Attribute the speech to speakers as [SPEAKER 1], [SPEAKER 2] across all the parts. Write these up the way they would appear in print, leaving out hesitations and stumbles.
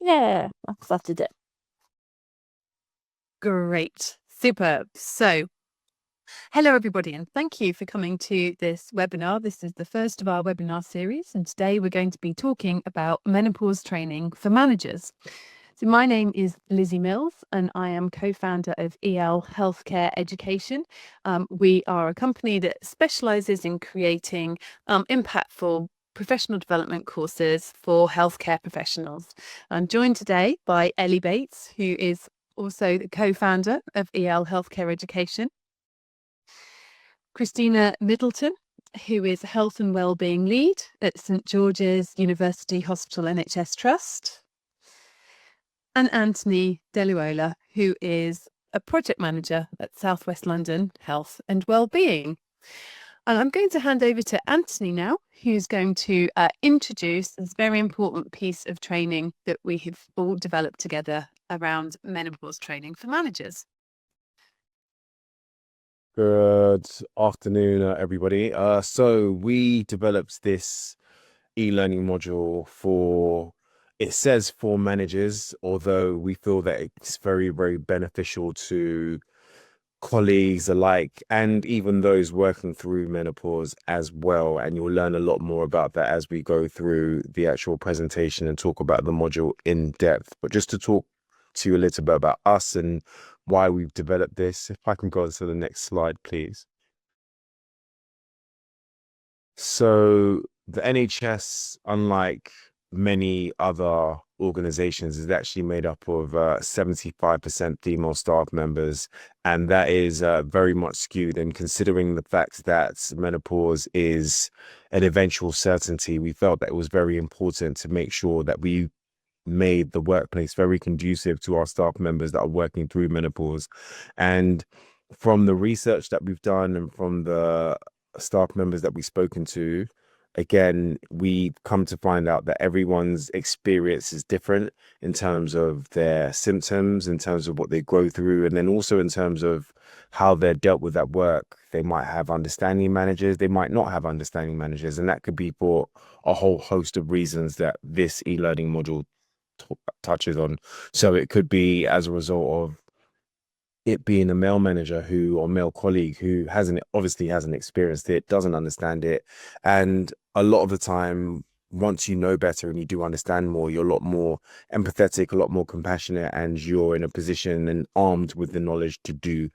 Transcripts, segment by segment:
[SPEAKER 1] Yeah, I'm excited it.
[SPEAKER 2] Great. Superb. So, hello everybody, and thank you for coming to this webinar. This is the first of our webinar series, and today we're going to be talking about menopause training for managers. So my name is Lizzie Mills, and I am co-founder of EL Healthcare Education. We are a company that specialises in creating impactful professional development courses for healthcare professionals. I'm joined today by Ellie Bates, who is also the co-founder of EL Healthcare Education. Kristina Middleton, who is Health and Wellbeing Lead at St George's University Hospital NHS Trust. And Anthony Deluola, who is a project manager at South West London Health and Wellbeing. And I'm going to hand over to Anthony now, who's going to introduce this very important piece of training that we have all developed together around menopause training for managers.
[SPEAKER 3] Good afternoon, everybody. So we developed this e-learning module it says for managers, although we feel that it's very, very beneficial to colleagues alike and even those working through menopause as well. And you'll learn a lot more about that as we go through the actual presentation and talk about the module in depth. But just to talk to you a little bit about us and why we've developed this. If I can go on to the next slide, please. So the NHS, unlike many other organizations, is actually made up of 75% female staff members, and that is very much skewed. And considering the fact that menopause is an eventual certainty, we felt that it was very important to make sure that we made the workplace very conducive to our staff members that are working through menopause. And from the research that we've done and from the staff members that we've spoken to, again, we've come to find out that everyone's experience is different in terms of their symptoms, in terms of what they go through, and then also in terms of how they're dealt with at work. They might have understanding managers, they might not have understanding managers, and that could be for a whole host of reasons that this e-learning module touches on. So it could be as a result of it being a male manager or male colleague who obviously hasn't experienced it, doesn't understand it. And a lot of the time, once you know better and you do understand more, you're a lot more empathetic, a lot more compassionate, and you're in a position and armed with the knowledge to do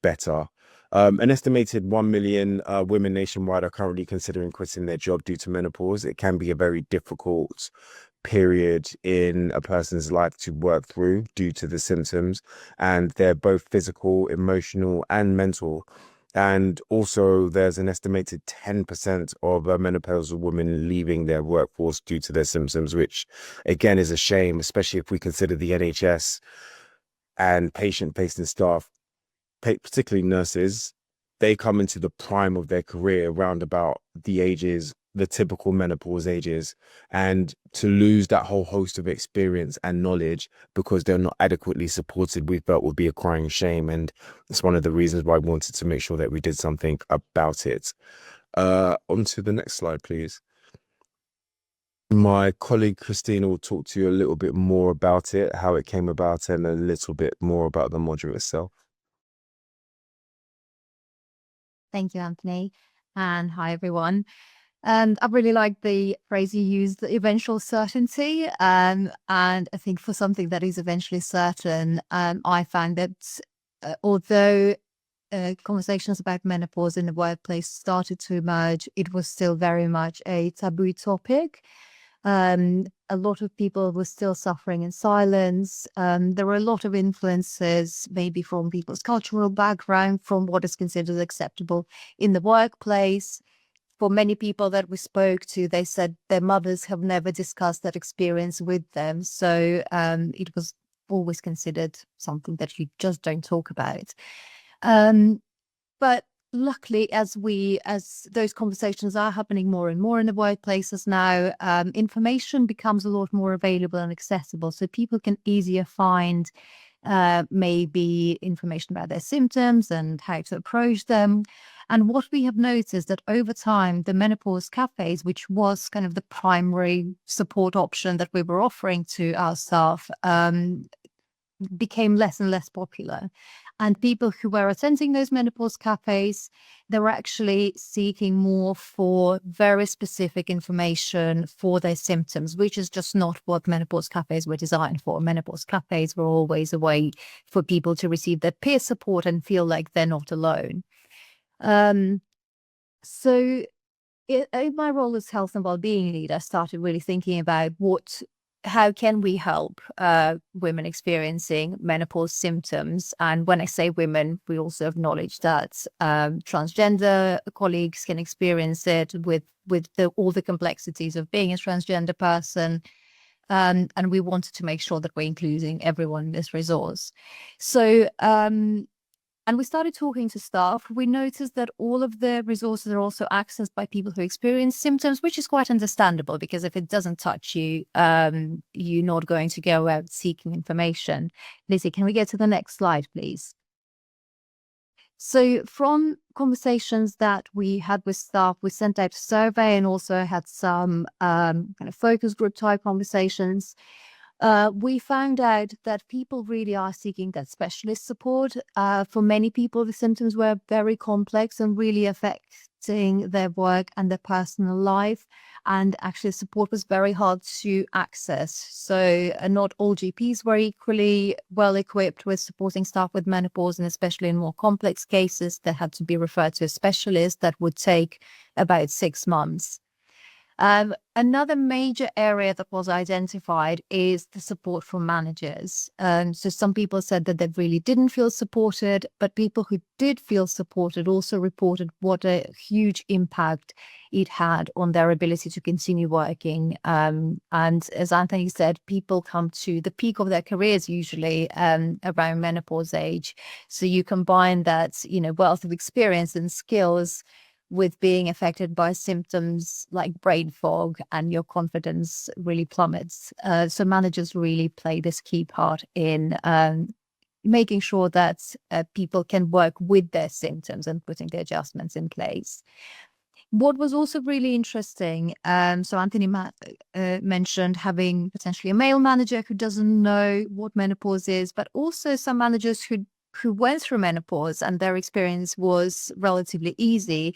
[SPEAKER 3] better. An estimated 1 million women nationwide are currently considering quitting their job due to menopause. It can be a very difficult period in a person's life to work through due to the symptoms, and they're both physical, emotional, and mental. And also there's an estimated 10% of menopausal women leaving their workforce due to their symptoms, which again is a shame, especially if we consider the NHS and patient-facing staff, particularly nurses. They come into the prime of their career around about the typical menopause ages, and to lose that whole host of experience and knowledge because they're not adequately supported, we felt would be a crying shame. And it's one of the reasons why we wanted to make sure that we did something about it. On to the next slide, please. My colleague Kristina will talk to you a little bit more about it, how it came about, and a little bit more about the module itself.
[SPEAKER 4] Thank you, Anthony. And hi, everyone. And I really like the phrase you used, the eventual certainty. And I think for something that is eventually certain, I find that although conversations about menopause in the workplace started to emerge, it was still very much a taboo topic. A lot of people were still suffering in silence. There were a lot of influences, maybe from people's cultural background, from what is considered acceptable in the workplace. For many people that we spoke to, they said their mothers have never discussed that experience with them. So it was always considered something that you just don't talk about. But luckily, as those conversations are happening more and more in the workplaces now, information becomes a lot more available and accessible, so people can easier find maybe information about their symptoms and how to approach them. And what we have noticed that over time, the menopause cafes, which was kind of the primary support option that we were offering to our staff, became less and less popular. And people who were attending those menopause cafes, they were actually seeking more for very specific information for their symptoms, which is just not what menopause cafes were designed for. Menopause cafes were always a way for people to receive their peer support and feel like they're not alone. So in my role as health and well-being lead, I started really thinking about how can we help women experiencing menopause symptoms? And when I say women, we also acknowledge that transgender colleagues can experience it with all the complexities of being a transgender person. And we wanted to make sure that we're including everyone in this resource. So and we started talking to staff. We noticed that all of the resources are also accessed by people who experience symptoms, which is quite understandable, because if it doesn't touch you, you're not going to go out seeking information. Lizzie, can we get to the next slide, please? So from conversations that we had with staff, we sent out a survey and also had some kind of focus group type conversations. We found out that people really are seeking that specialist support. For many people, the symptoms were very complex and really affecting their work and their personal life. And actually, support was very hard to access. So not all GPs were equally well equipped with supporting staff with menopause, and especially in more complex cases, they had to be referred to a specialist that would take about 6 months. Another major area that was identified is the support from managers. So some people said that they really didn't feel supported, but people who did feel supported also reported what a huge impact it had on their ability to continue working. And as Anthony said, people come to the peak of their careers usually around menopause age. So you combine that, wealth of experience and skills with being affected by symptoms like brain fog, and your confidence really plummets. So managers really play this key part in making sure that people can work with their symptoms and putting the adjustments in place. What was also really interesting, so Anthony mentioned having potentially a male manager who doesn't know what menopause is, but also some managers who went through menopause and their experience was relatively easy.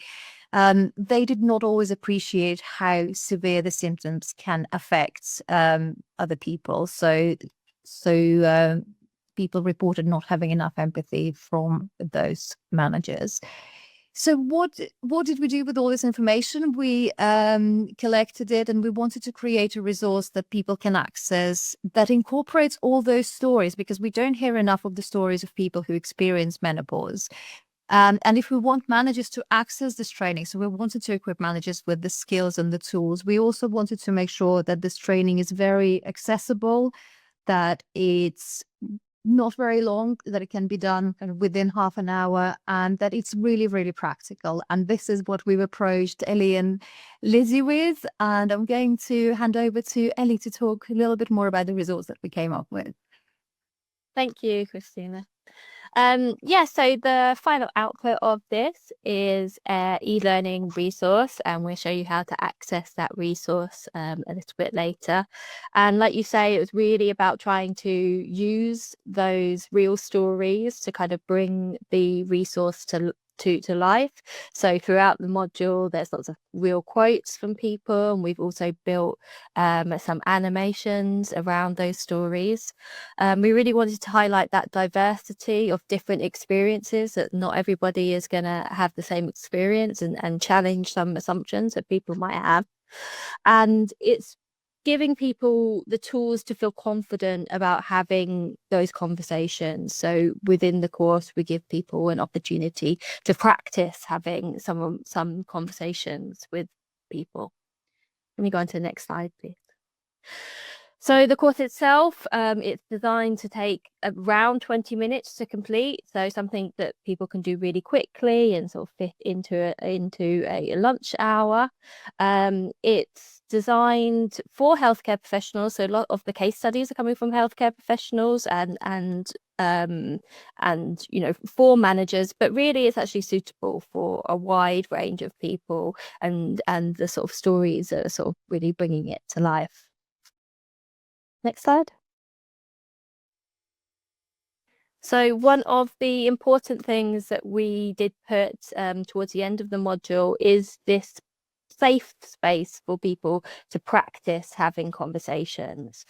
[SPEAKER 4] They did not always appreciate how severe the symptoms can affect other people. So people reported not having enough empathy from those managers. So what did we do with all this information? We collected it, and we wanted to create a resource that people can access that incorporates all those stories, because we don't hear enough of the stories of people who experience menopause. And if we want managers to access this training, so we wanted to equip managers with the skills and the tools, we also wanted to make sure that this training is very accessible, that it's not very long, that it can be done kind of within half an hour, and that it's really, really practical. And this is what we've approached Ellie and Lizzie with. And I'm going to hand over to Ellie to talk a little bit more about the results that we came up with.
[SPEAKER 1] Thank you, Kristina. So the final output of this is an e-learning resource, and we'll show you how to access that resource a little bit later. And like you say, it was really about trying to use those real stories to kind of bring the resource to life. So throughout the module, there's lots of real quotes from people, and we've also built some animations around those stories. We really wanted to highlight that diversity of different experiences, that not everybody is going to have the same experience, and challenge some assumptions that people might have. And it's giving people the tools to feel confident about having those conversations. So within the course, we give people an opportunity to practice having some conversations with people. Let me go on to the next slide, please. So the course itself, it's designed to take around 20 minutes to complete. So something that people can do really quickly and sort of fit into a lunch hour. It's designed for healthcare professionals. So a lot of the case studies are coming from healthcare professionals and you know, for managers, but really it's actually suitable for a wide range of people, and the sort of stories are sort of really bringing it to life. Next slide. So one of the important things that we did put towards the end of the module is this safe space for people to practice having conversations.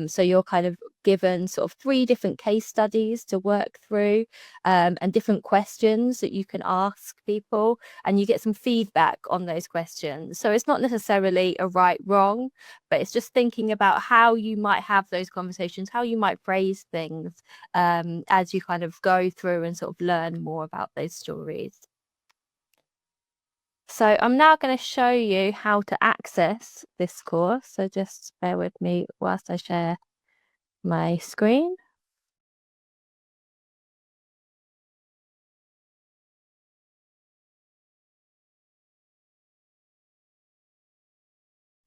[SPEAKER 1] So you're kind of given sort of 3 different case studies to work through, and different questions that you can ask people, and you get some feedback on those questions. So it's not necessarily a right, wrong, but it's just thinking about how you might have those conversations, how you might phrase things, as you kind of go through and sort of learn more about those stories. So I'm now going to show you how to access this course. So just bear with me whilst I share my screen.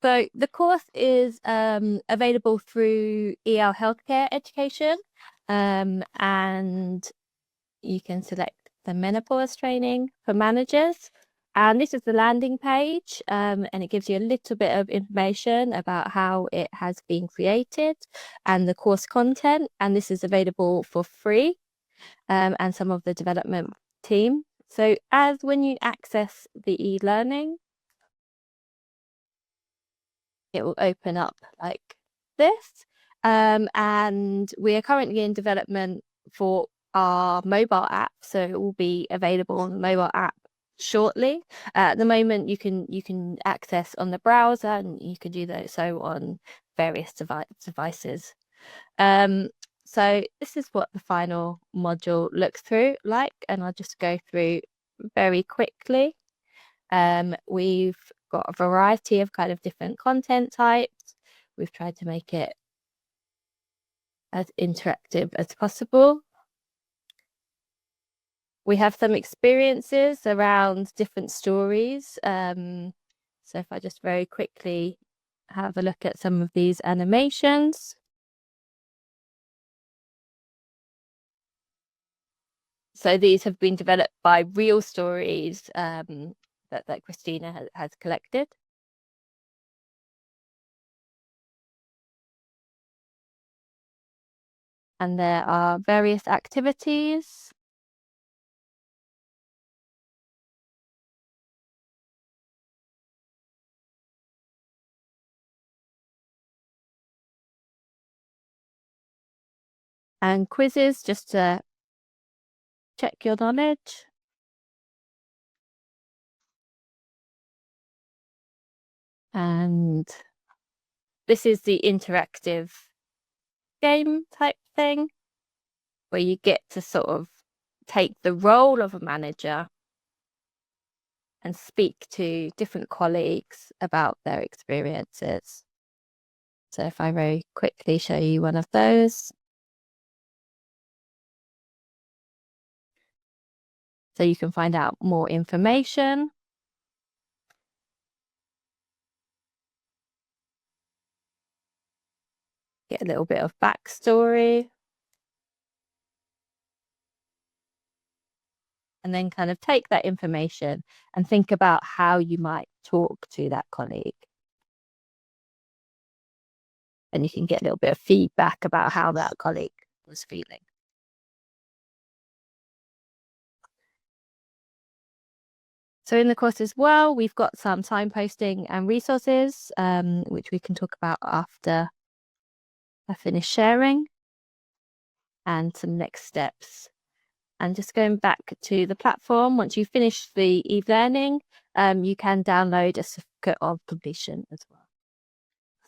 [SPEAKER 1] So the course is available through EL Healthcare Education, and you can select the Menopause Training for managers. And this is the landing page, and it gives you a little bit of information about how it has been created and the course content. And this is available for free, and some of the development team. So as when you access the e-learning, it will open up like this. And we are currently in development for our mobile app, so it will be available on the mobile app shortly. At the moment, you can access on the browser, and you can do that so on various devices. So this is what the final module looks through like, and I'll just go through very quickly. We've got a variety of kind of different content types. We've tried to make it as interactive as possible. We have some experiences around different stories. So if I just very quickly have a look at some of these animations. So these have been developed by real stories that Kristina has collected. And there are various activities. And quizzes just to check your knowledge. And this is the interactive game type thing, where you get to sort of take the role of a manager and speak to different colleagues about their experiences. So if I very quickly show you one of those. So you can find out more information. Get a little bit of backstory. And then kind of take that information and think about how you might talk to that colleague. And you can get a little bit of feedback about how that colleague was feeling. So in the course as well, we've got some signposting and resources, which we can talk about after I finish sharing, and some next steps. And just going back to the platform, once you finish the e-learning, you can download a certificate of completion as well.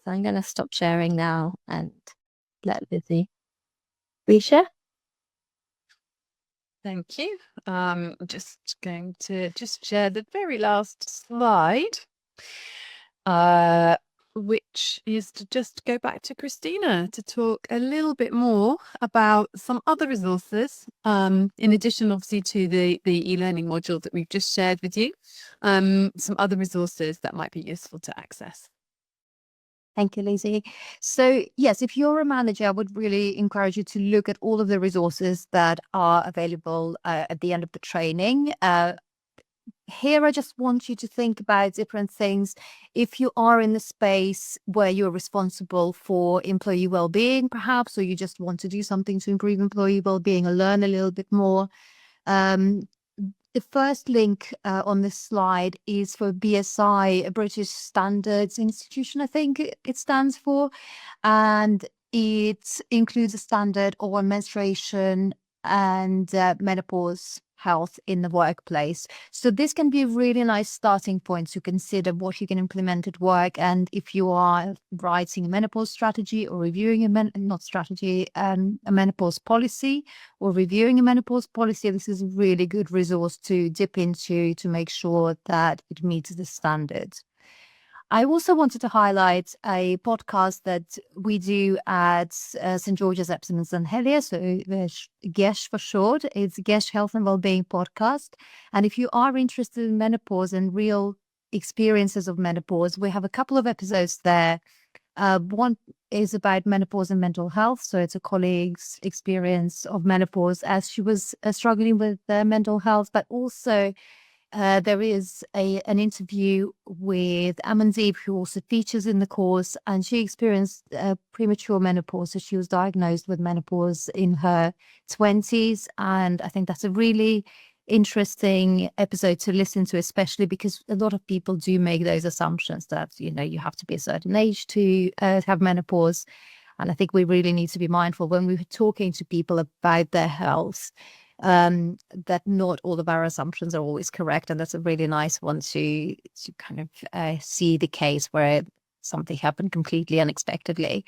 [SPEAKER 1] So I'm going to stop sharing now and let Lizzie reshare.
[SPEAKER 2] Thank you. Just going to share the very last slide. which is to just go back to Kristina to talk a little bit more about some other resources, in addition, obviously, to the e-learning module that we've just shared with you, some other resources that might be useful to access.
[SPEAKER 4] Thank you, Lizzie. So yes, if you're a manager, I would really encourage you to look at all of the resources that are available at the end of the training. Here, I just want you to think about different things. If you are in the space where you're responsible for employee well-being, perhaps, or you just want to do something to improve employee well-being or learn a little bit more, the first link on this slide is for BSI, a British Standards Institution, I think it stands for, and it includes a standard on menstruation and menopause health in the workplace. So this can be a really nice starting point to consider what you can implement at work. And if you are writing a menopause strategy or reviewing a menopause policy or reviewing a menopause policy, this is a really good resource to dip into to make sure that it meets the standards. I also wanted to highlight a podcast that we do at St. George's, Epsom and St. Helier, so GESH for short. It's GESH Health and Wellbeing Podcast. And if you are interested in menopause and real experiences of menopause, we have a couple of episodes there. One is about menopause and mental health. So it's a colleague's experience of menopause as she was struggling with mental health, but also there is an interview with Amandeep, who also features in the course, and she experienced premature menopause. So she was diagnosed with menopause in her 20s. And I think that's a really interesting episode to listen to, especially because a lot of people do make those assumptions that, you have to be a certain age to have menopause. And I think we really need to be mindful when we're talking to people about their health, that not all of our assumptions are always correct. And that's a really nice one to kind of see the case where something happened completely unexpectedly.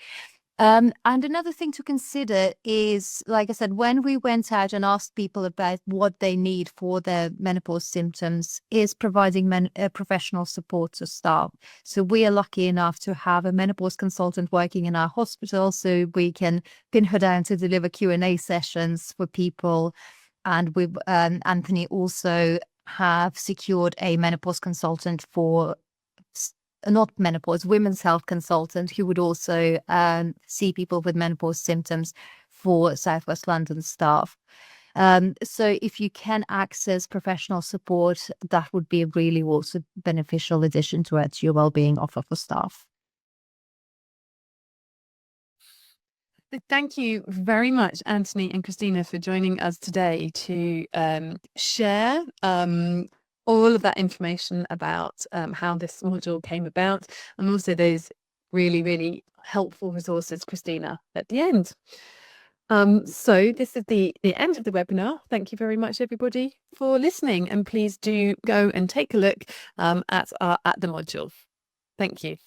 [SPEAKER 4] And another thing to consider is, like I said, when we went out and asked people about what they need for their menopause symptoms, is providing professional support to staff. So we are lucky enough to have a menopause consultant working in our hospital, so we can pin her down to deliver Q&A sessions for people. And we, Anthony, also have secured a menopause consultant for not menopause, women's health consultant, who would also see people with menopause symptoms for Southwest London staff. So if you can access professional support, that would be a really also beneficial addition to your wellbeing offer for staff.
[SPEAKER 2] Thank you very much, Anthony and Kristina, for joining us today to share all of that information about how this module came about, and also those really, really helpful resources, Kristina, at the end. So this is the end of the webinar. Thank you very much, everybody, for listening, and please do go and take a look at the module. Thank you.